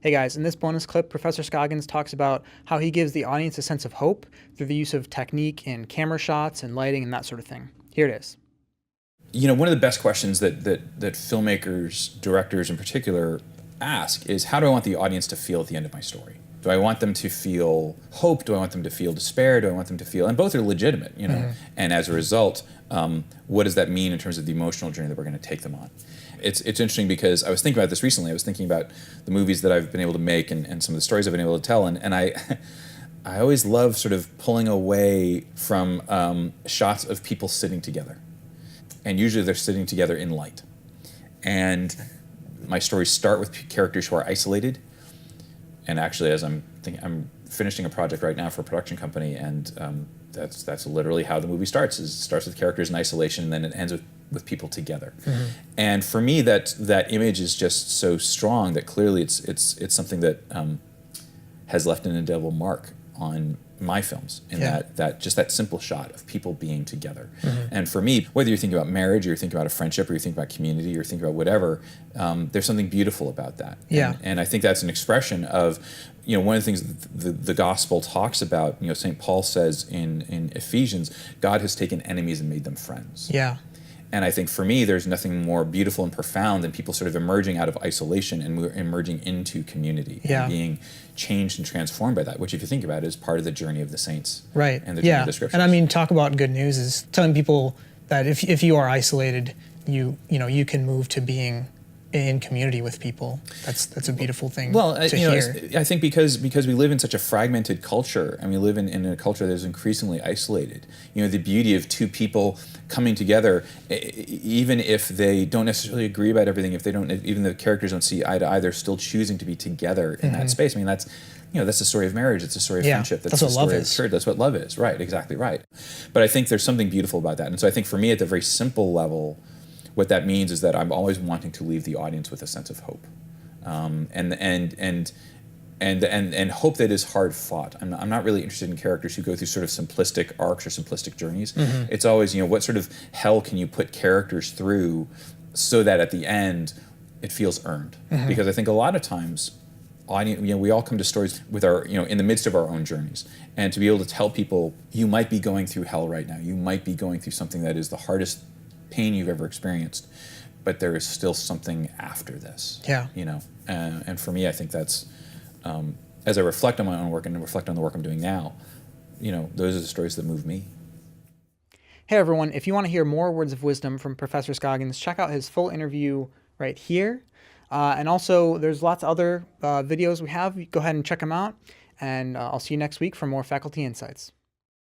Hey guys, in this bonus clip, Professor Scoggins talks about how he gives the audience a sense of hope through the use of technique in camera shots and lighting and that sort of thing. Here it is. You know, one of the best questions that filmmakers, directors in particular, ask is, how do I want the audience to feel at the end of my story? Do I want them to feel hope? Do I want them to feel despair? Do I want them to feel, and both are legitimate, you know, and as a result, what does that mean in terms of the emotional journey that we're going to take them on? It's interesting because I was thinking about this recently. I was thinking about the movies that I've been able to make and some of the stories I've been able to tell, and I I always love sort of pulling away from shots of people sitting together. And usually they're sitting together in light. And my stories start with characters who are isolated. And actually, as I'm finishing a project right now for a production company, and that's literally how the movie starts. It starts with characters in isolation, and then it ends with people together. And for me, that image is just so strong that clearly it's something that has left an indelible mark on my films, in that just that simple shot of people being together. And for me, whether you're thinking about marriage, or you're thinking about a friendship, or you're thinking about community, or you're thinking about whatever, there's something beautiful about that. And I think that's an expression of, you know, one of the things the gospel talks about. You know, St. Paul says in Ephesians, God has taken enemies and made them friends. And I think for me, there's nothing more beautiful and profound than people sort of emerging out of isolation and emerging into community and being changed and transformed by that, which, if you think about it, is part of the journey of the saints. And the journey of the scriptures. And I mean, talk about good news is telling people that if you are isolated, you can move to being in community with people. That's a beautiful thing to hear. I think because we live in such a fragmented culture, and we live in a culture that is increasingly isolated. You know, the beauty of two people coming together, even if they don't necessarily agree about everything, if they don't, even the characters don't see eye to eye, they're still choosing to be together in that space. I mean, that's the story of marriage. It's a story of friendship. That's the story of church. That's what love is. Right, exactly right. But I think there's something beautiful about that. And so I think for me, at the very simple level, what that means is that I'm always wanting to leave the audience with a sense of hope, and hope that is hard fought. I'm not really interested in characters who go through sort of simplistic arcs or simplistic journeys. It's always, what sort of hell can you put characters through so that at the end it feels earned? Because I think a lot of times, we all come to stories with our, in the midst of our own journeys, and to be able to tell people, you might be going through hell right now. You might be going through something that is the hardest pain you've ever experienced, but there is still something after this. And for me, I think that's, as I reflect on my own work and reflect on the work I'm doing now, those are the stories that move me. Hey everyone, if you want to hear more words of wisdom from Professor Scoggins, check out his full interview right here. And also, there's lots of other videos we have. Go ahead and check them out, and I'll see you next week for more faculty insights.